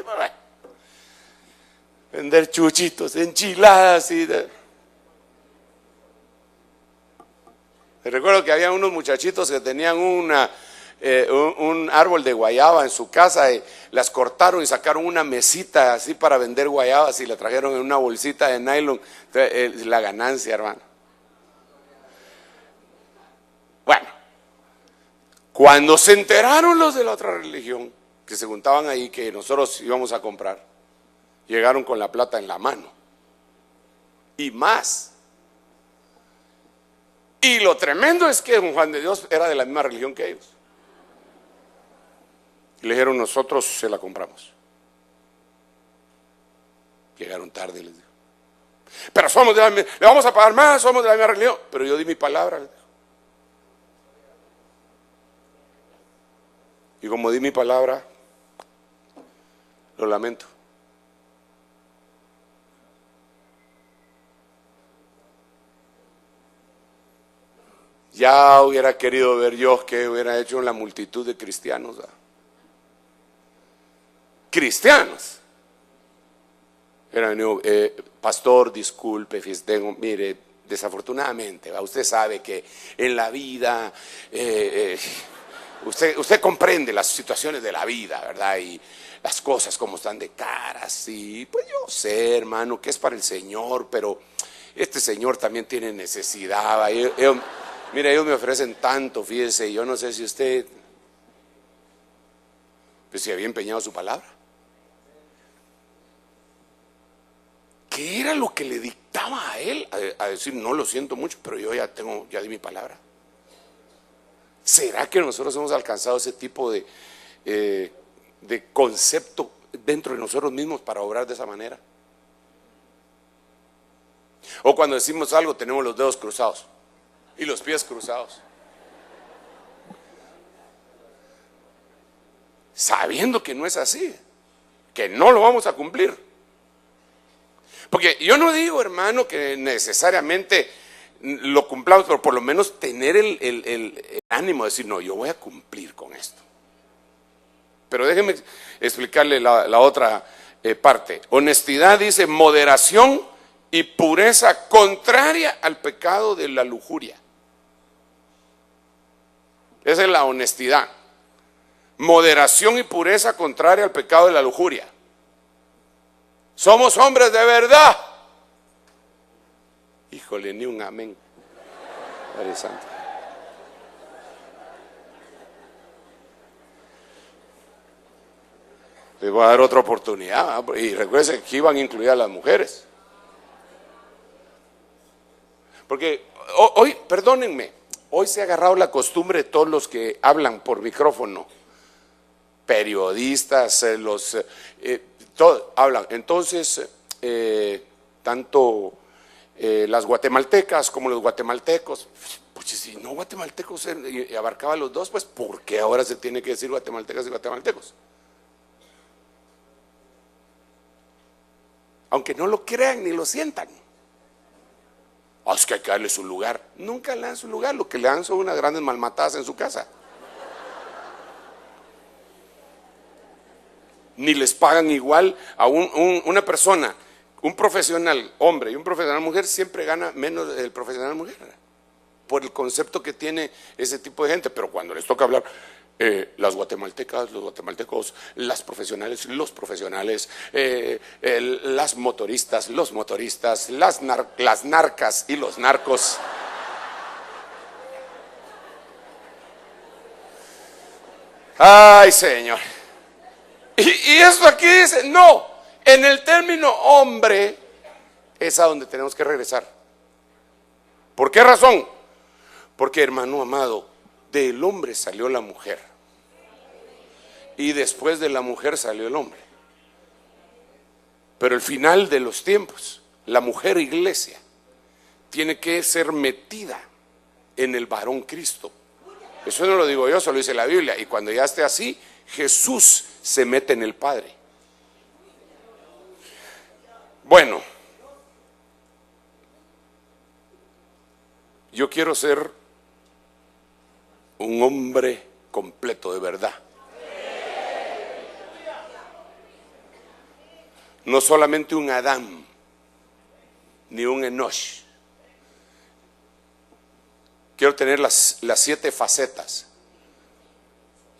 Vender chuchitos, enchiladas y Recuerdo que había unos muchachitos que tenían un árbol de guayaba en su casa y las cortaron y sacaron una mesita así para vender guayabas y la trajeron en una bolsita de nylon. La ganancia, hermano. Bueno, cuando se enteraron los de la otra religión que se juntaban ahí, que nosotros íbamos a comprar, llegaron con la plata en la mano y más. Y lo tremendo es que don Juan de Dios era de la misma religión que ellos. Y le dijeron, nosotros se la compramos. Llegaron tarde, les dijo. Pero somos de la misma, le vamos a pagar más, somos de la misma religión. Pero yo di mi palabra, les dijo. Y como di mi palabra, lo lamento. Ya hubiera querido ver yo qué hubiera hecho en la multitud de cristianos. Cristianos. Era venido, pastor, disculpe, tengo, mire, desafortunadamente, usted sabe que en la vida, usted comprende las situaciones de la vida, ¿verdad? Y las cosas como están de caras. Y pues yo sé, hermano, que es para el Señor, pero este Señor también tiene necesidad. Mira, ellos me ofrecen tanto, fíjese, yo no sé si usted, pues si había empeñado su palabra. ¿Qué era lo que le dictaba a él? A decir, no, lo siento mucho, pero yo ya di mi palabra. ¿Será que nosotros hemos alcanzado ese tipo de concepto dentro de nosotros mismos para obrar de esa manera? O cuando decimos algo tenemos los dedos cruzados y los pies cruzados, sabiendo que no es así, que no lo vamos a cumplir. Porque yo no digo, hermano, que necesariamente lo cumplamos, pero por lo menos tener el ánimo de decir, no, yo voy a cumplir con esto. Pero déjeme explicarle la otra parte. Honestidad dice moderación y pureza contraria al pecado de la lujuria. Esa es la honestidad. Moderación y pureza contraria al pecado de la lujuria. Somos hombres de verdad. Híjole, ni un amén. Padre Santo. Les voy a dar otra oportunidad. Y recuerden que aquí van a incluir a las mujeres. Porque hoy, perdónenme, hoy se ha agarrado la costumbre de todos los que hablan por micrófono, periodistas, todos hablan. Entonces, tanto las guatemaltecas como los guatemaltecos, pues si no guatemaltecos abarcaba los dos, pues ¿por qué ahora se tiene que decir guatemaltecas y guatemaltecos? Aunque no lo crean ni lo sientan. Es que hay que darle su lugar. Nunca le dan su lugar, lo que le dan son unas grandes malmatadas en su casa. Ni les pagan igual a una persona, un profesional hombre y un profesional mujer, siempre gana menos el profesional mujer, por el concepto que tiene ese tipo de gente. Pero cuando les toca hablar, las guatemaltecas, los guatemaltecos, las profesionales, los profesionales, las motoristas, los motoristas, las narcas y los narcos. Ay, Señor. Y esto aquí dice, no, en el término hombre es a donde tenemos que regresar. ¿Por qué razón? Porque, hermano amado, del hombre salió la mujer y después de la mujer salió el hombre. Pero el final de los tiempos, la mujer iglesia tiene que ser metida en el varón Cristo. Eso no lo digo yo, eso lo dice la Biblia. Y cuando ya esté así, Jesús se mete en el Padre. Bueno, yo quiero ser un hombre completo de verdad. No solamente un Adán, ni un Enosh, Quiero tener las 7 facetas,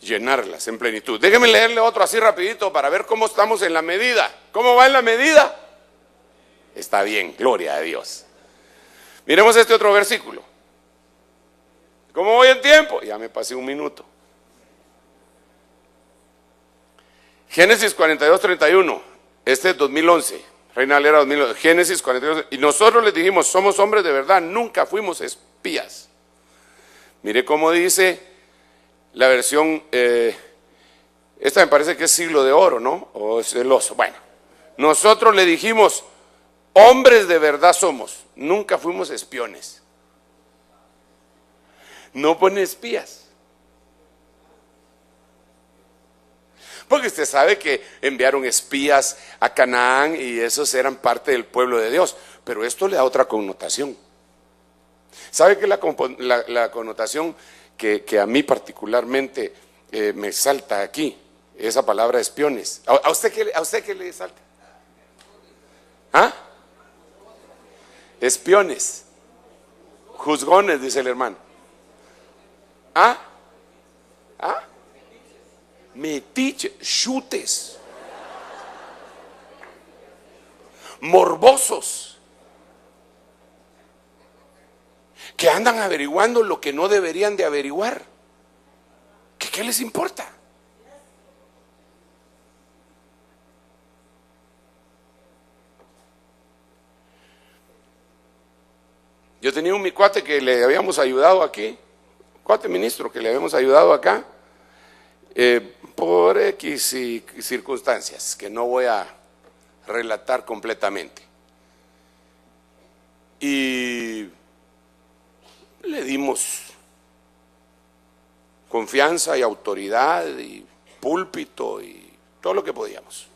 llenarlas en plenitud. Déjenme leerle otro así rapidito para ver cómo estamos en la medida. ¿Cómo va en la medida? Está bien, gloria a Dios. Miremos este otro versículo. ¿Cómo voy en tiempo? Ya me pasé un minuto. Génesis 42:31. Este es 2011. Reina Valera 2011. Génesis 42. Y nosotros les dijimos, somos hombres de verdad, nunca fuimos espías. Mire cómo dice la versión, esta me parece que es Siglo de Oro, ¿no? O es el Oso. Bueno, nosotros le dijimos, hombres de verdad somos, nunca fuimos espiones. No pone espías. Porque usted sabe que enviaron espías a Canaán y esos eran parte del pueblo de Dios. Pero esto le da otra connotación. ¿Sabe que la connotación que a mí particularmente me salta aquí? Esa palabra espiones. ¿A usted qué le salta? ¿Ah? Espiones. Juzgones, dice el hermano. ¿Ah? ¿Ah? Metiche, chutes. Morbosos. Que andan averiguando lo que no deberían de averiguar. ¿Qué les importa? Yo tenía mi cuate que le habíamos ayudado aquí, cuate ministro que le habíamos ayudado acá, por X circunstancias que no voy a relatar completamente. Y le dimos confianza y autoridad y púlpito y todo lo que podíamos.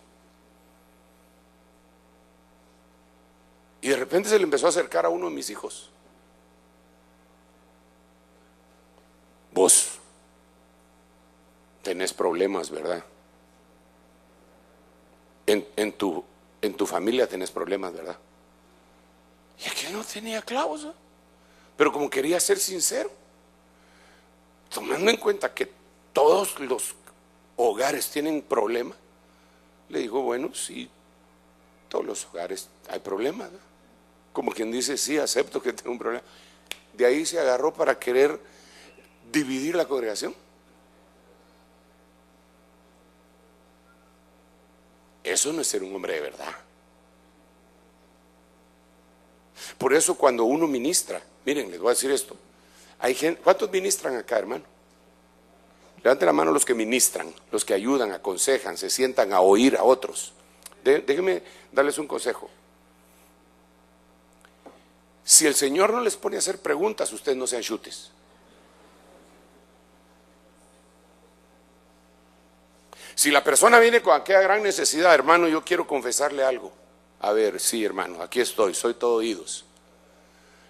Y de repente se le empezó a acercar a uno de mis hijos. Vos tenés problemas, ¿verdad? En tu familia tenés problemas, ¿verdad? Y aquel no tenía clavos, ¿eh? Pero como quería ser sincero, tomando en cuenta que todos los hogares tienen problemas, le digo, bueno, sí, todos los hogares hay problemas, ¿no? Como quien dice, sí, acepto que tengo un problema. De ahí se agarró para querer dividir la congregación. Eso no es ser un hombre de verdad. Por eso cuando uno ministra, miren, les voy a decir esto. Hay gente, ¿cuántos ministran acá, hermano? Levanten la mano los que ministran, los que ayudan, aconsejan, se sientan a oír a otros. Déjenme darles un consejo. Si el Señor no les pone a hacer preguntas, ustedes no sean chutes. Si la persona viene con aquella gran necesidad, hermano, yo quiero confesarle algo. A ver, sí, hermano, aquí estoy, soy todo oídos.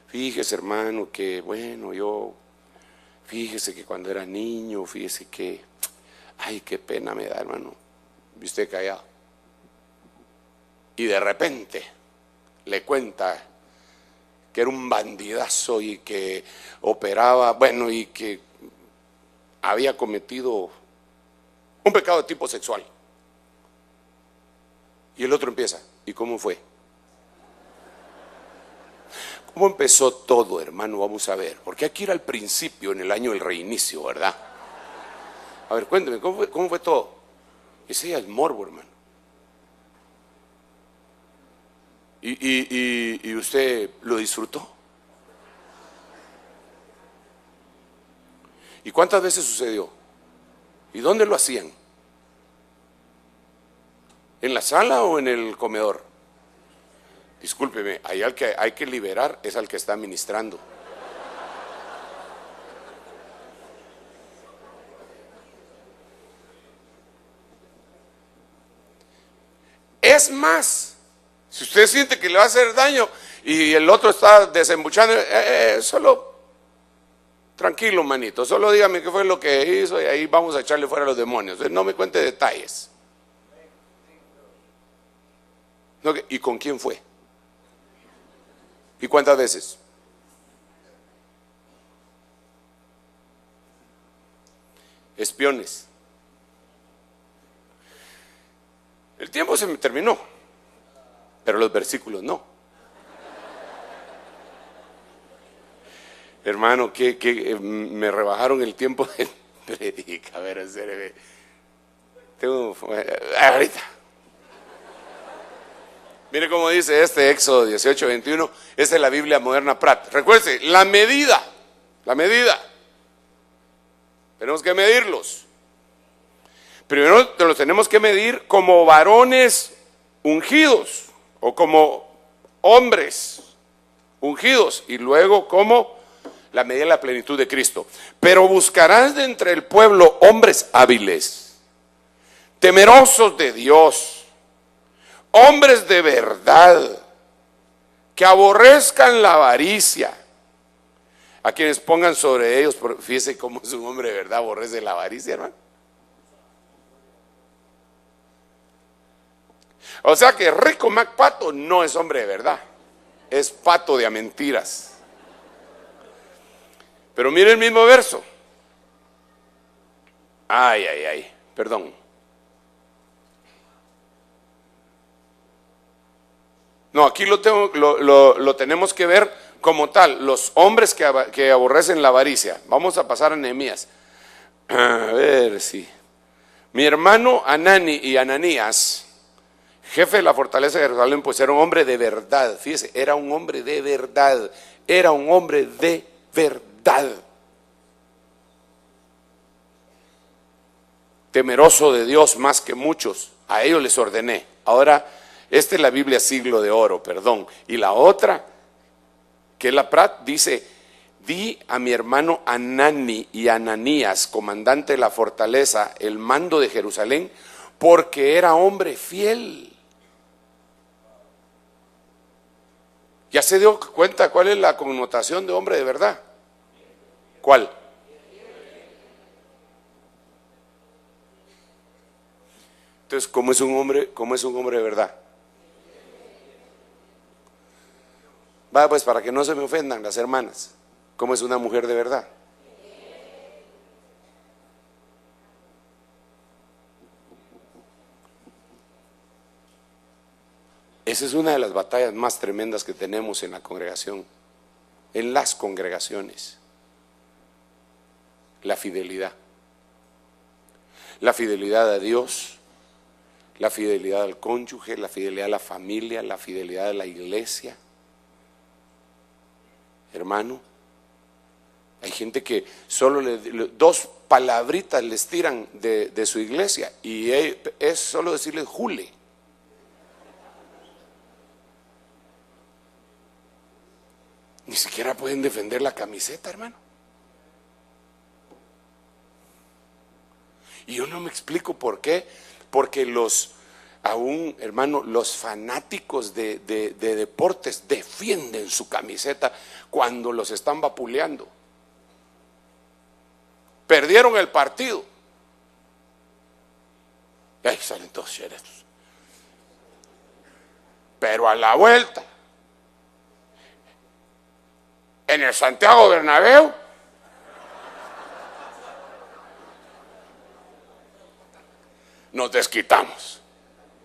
Fíjese, hermano, que bueno, fíjese que cuando era niño, fíjese que, ay, qué pena me da, hermano. Y usted callado. Y de repente le cuenta que era un bandidazo y que operaba, bueno, y que había cometido un pecado de tipo sexual. Y el otro empieza, ¿y cómo fue? ¿Cómo empezó todo, hermano? Vamos a ver, porque hay que ir al principio, en el año del reinicio, ¿verdad? A ver, cuénteme, ¿cómo fue todo? Ese es el morbo, hermano. ¿Y usted lo disfrutó? ¿Y cuántas veces sucedió? ¿Y dónde lo hacían? ¿En la sala o en el comedor? Discúlpeme, ahí al que hay que liberar es al que está ministrando. Es más, si usted siente que le va a hacer daño y el otro está desembuchando, solo tranquilo, manito, solo dígame qué fue lo que hizo y ahí vamos a echarle fuera a los demonios. No me cuente detalles. ¿Y con quién fue? ¿Y cuántas veces? espiones. El tiempo se me terminó, pero los versículos no. Hermano, que me rebajaron el tiempo de predica. A ver, en serio, ahorita. Mire cómo dice este Éxodo 18:21. Esta es la Biblia Moderna Pratt. Recuerde, la medida. Tenemos que medirlos. Primero los tenemos que medir como varones ungidos o como hombres ungidos, y luego como la medida de la plenitud de Cristo. Pero buscarás de entre el pueblo hombres hábiles, temerosos de Dios, hombres de verdad, que aborrezcan la avaricia, a quienes pongan sobre ellos. Fíjese cómo es un hombre de verdad, aborrece la avaricia, hermano. O sea que Rico MacPato no es hombre de verdad, es pato de a mentiras. Pero mire el mismo verso. Perdón. No, aquí lo tenemos que ver como tal, los hombres que aborrecen la avaricia. Vamos a pasar a Nehemías. A ver si. Mi hermano Anani y Ananías, jefe de la fortaleza de Jerusalén, pues era un hombre de verdad. Fíjese, era un hombre de verdad. Era un hombre de verdad. Temeroso de Dios más que muchos. A ellos les ordené. Ahora, esta es la Biblia Siglo de Oro, perdón. Y la otra, que es la Prat, dice: di a mi hermano Anani y Ananías, comandante de la fortaleza, el mando de Jerusalén, porque era hombre fiel. ¿Ya se dio cuenta cuál es la connotación de hombre de verdad? ¿Cuál? Entonces, ¿cómo es un hombre de verdad? Va, pues, para que no se me ofendan las hermanas, ¿cómo es una mujer de verdad? Esa es una de las batallas más tremendas que tenemos en la congregación, en las congregaciones. La fidelidad. La fidelidad a Dios, la fidelidad al cónyuge, la fidelidad a la familia, la fidelidad a la iglesia. Hermano, hay gente que solo dos palabritas les tiran de su iglesia y es solo decirles jule. Ni siquiera pueden defender la camiseta, hermano. Y yo no me explico por qué. Porque los fanáticos de deportes defienden su camiseta cuando los están vapuleando. Perdieron el partido. Y ahí salen todos cheretos. Pero a la vuelta, en el Santiago Bernabéu, nos desquitamos.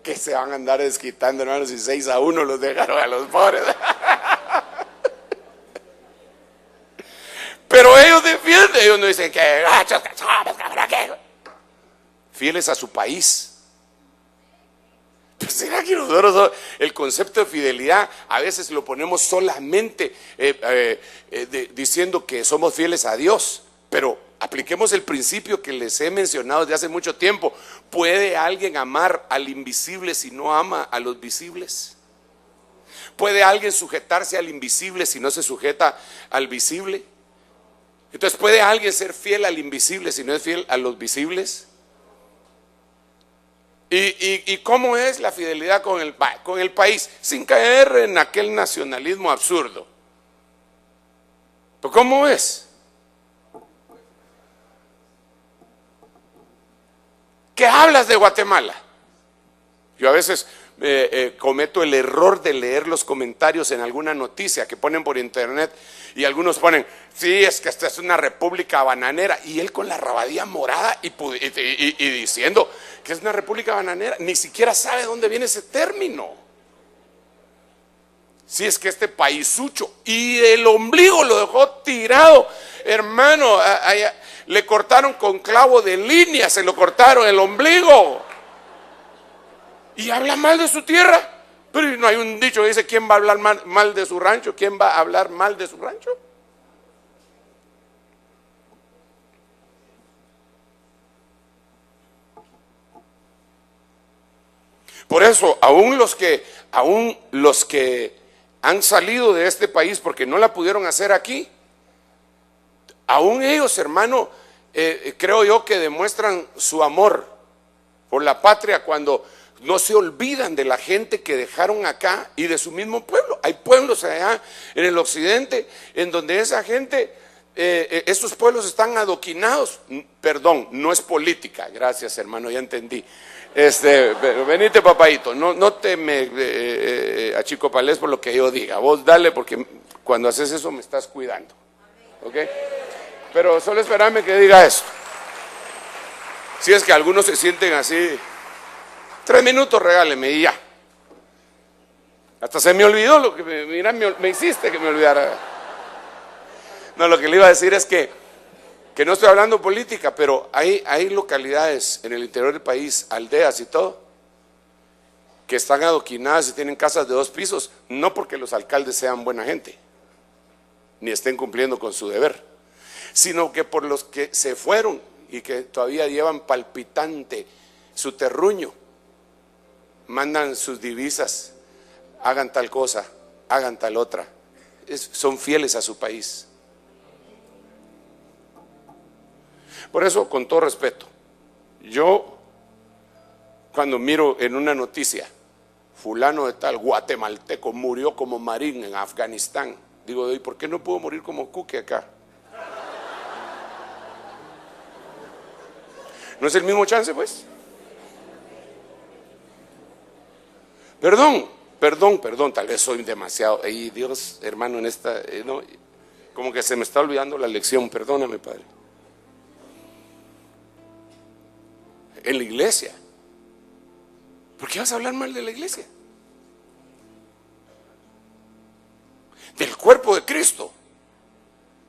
¿Qué se van a andar desquitando, hermanos, si 6-1 los dejaron a los pobres? Pero ellos defienden, ellos no dicen que gachos, que somos, que fieles a su país. Pues será que nosotros el concepto de fidelidad a veces lo ponemos solamente diciendo que somos fieles a Dios, pero apliquemos el principio que les he mencionado desde hace mucho tiempo. ¿Puede alguien amar al invisible si no ama a los visibles? ¿Puede alguien sujetarse al invisible si no se sujeta al visible? Entonces, ¿puede alguien ser fiel al invisible si no es fiel a los visibles? ¿Y cómo es la fidelidad con el país? Sin caer en aquel nacionalismo absurdo. ¿Pero cómo es? ¿Qué hablas de Guatemala? Yo a veces cometo el error de leer los comentarios en alguna noticia que ponen por internet, y algunos ponen, sí, es que esta es una república bananera, y él con la rabadía morada y diciendo que es una república bananera, ni siquiera sabe dónde viene ese término. Si es que este paisucho, y el ombligo lo dejó tirado, hermano, le cortaron con clavo de línea, se lo cortaron el ombligo, y habla mal de su tierra. Pero no hay un dicho que dice, ¿quién va a hablar mal de su rancho? ¿Quién va a hablar mal de su rancho? Por eso, aún los que han salido de este país porque no la pudieron hacer aquí, aún ellos, hermano, creo yo que demuestran su amor por la patria cuando no se olvidan de la gente que dejaron acá y de su mismo pueblo. Hay pueblos allá en el occidente en donde esa gente, esos pueblos están adoquinados. Perdón, no es política. Gracias, hermano, ya entendí. Pero venite, papadito, no te me achicopales por lo que yo diga. Vos dale, porque cuando haces eso me estás cuidando. ¿Ok? Pero solo esperame que diga esto. Si es que algunos se sienten así, 3 minutos regáleme y ya. Hasta se me olvidó lo que me hiciste que me olvidara. No, lo que le iba a decir es que no estoy hablando política, pero hay localidades en el interior del país, aldeas y todo, que están adoquinadas y tienen casas de 2 pisos, no porque los alcaldes sean buena gente, ni estén cumpliendo con su deber, sino que por los que se fueron y que todavía llevan palpitante su terruño, mandan sus divisas, hagan tal cosa, hagan tal otra, son fieles a su país. Por eso, con todo respeto, yo cuando miro en una noticia, fulano de tal guatemalteco murió como marín en Afganistán, digo, ¿y por qué no pudo morir como Cuque acá? ¿No es el mismo chance, pues? Perdón, tal vez soy demasiado. Ay, Dios, hermano, en esta, no, como que se me está olvidando la lección, perdóname, Padre. En la iglesia, ¿por qué vas a hablar mal de la iglesia? Del cuerpo de Cristo.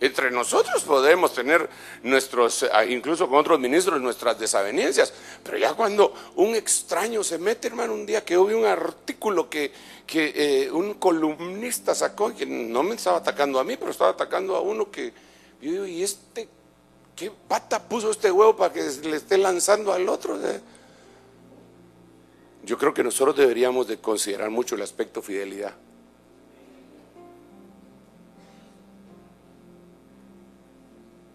Entre nosotros podemos tener nuestros, incluso con otros ministros, nuestras desavenencias, pero ya cuando un extraño se mete, hermano, un día que hubo un artículo que un columnista sacó, que no me estaba atacando a mí, pero estaba atacando a uno que, yo digo, ¿y qué pata puso este huevo para que le esté lanzando al otro? Yo creo que nosotros deberíamos de considerar mucho el aspecto fidelidad.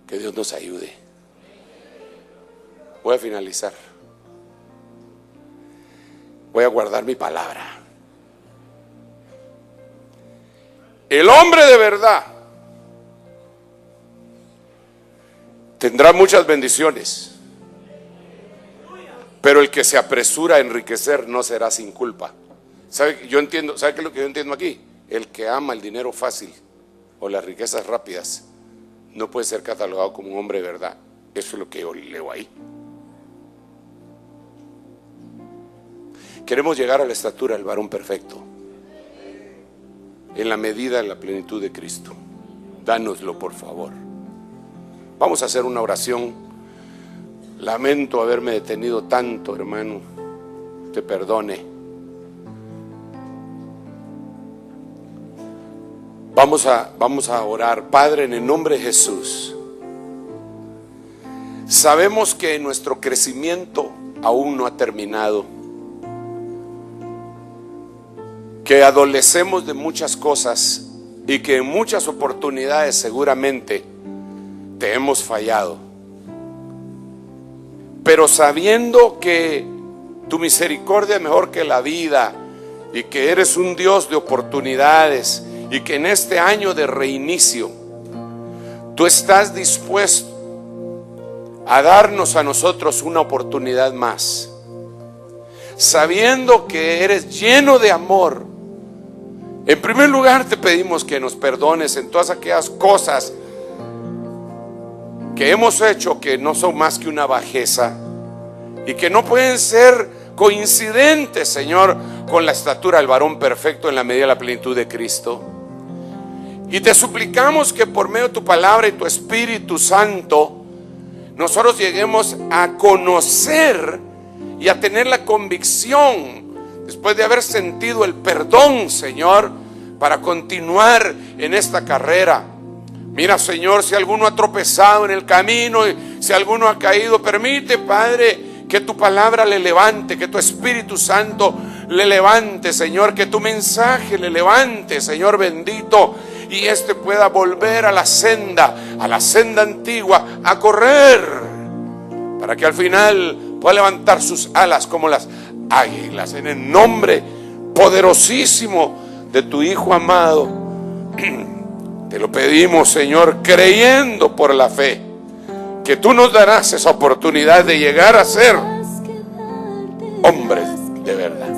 Que Dios nos ayude. Voy a finalizar. Voy a guardar mi palabra. El hombre de verdad tendrá muchas bendiciones, pero el que se apresura a enriquecer no será sin culpa. ¿Sabe qué es lo que yo entiendo aquí? El que ama el dinero fácil o las riquezas rápidas no puede ser catalogado como un hombre de verdad. Eso es lo que yo leo ahí. Queremos llegar a la estatura del varón perfecto, en la medida de la plenitud de Cristo. Dánoslo, por favor. Vamos a hacer una oración. Lamento haberme detenido tanto, hermano. Te perdone. Vamos a orar. Padre, en el nombre de Jesús, sabemos que nuestro crecimiento aún no ha terminado, que adolecemos de muchas cosas y que en muchas oportunidades seguramente te hemos fallado, pero sabiendo que tu misericordia es mejor que la vida y que eres un Dios de oportunidades, y que en este año de reinicio tú estás dispuesto a darnos a nosotros una oportunidad más. sabiendo que eres lleno de amor. En primer lugar te pedimos que nos perdones en todas aquellas cosas que hemos hecho que no son más que una bajeza y que no pueden ser coincidentes, Señor, con la estatura del varón perfecto en la medida de la plenitud de Cristo. Y te suplicamos que por medio de tu palabra y tu Espíritu Santo nosotros lleguemos a conocer y a tener la convicción, después de haber sentido el perdón, Señor, para continuar en esta carrera. Mira, Señor, si alguno ha tropezado en el camino, si alguno ha caído, permite, Padre, que tu palabra le levante, que tu Espíritu Santo le levante, Señor, que tu mensaje le levante, Señor bendito, y este pueda volver a la senda antigua, a correr, para que al final pueda levantar sus alas como las águilas, en el nombre poderosísimo de tu Hijo amado. Te lo pedimos, Señor, creyendo por la fe que tú nos darás esa oportunidad de llegar a ser hombres de verdad.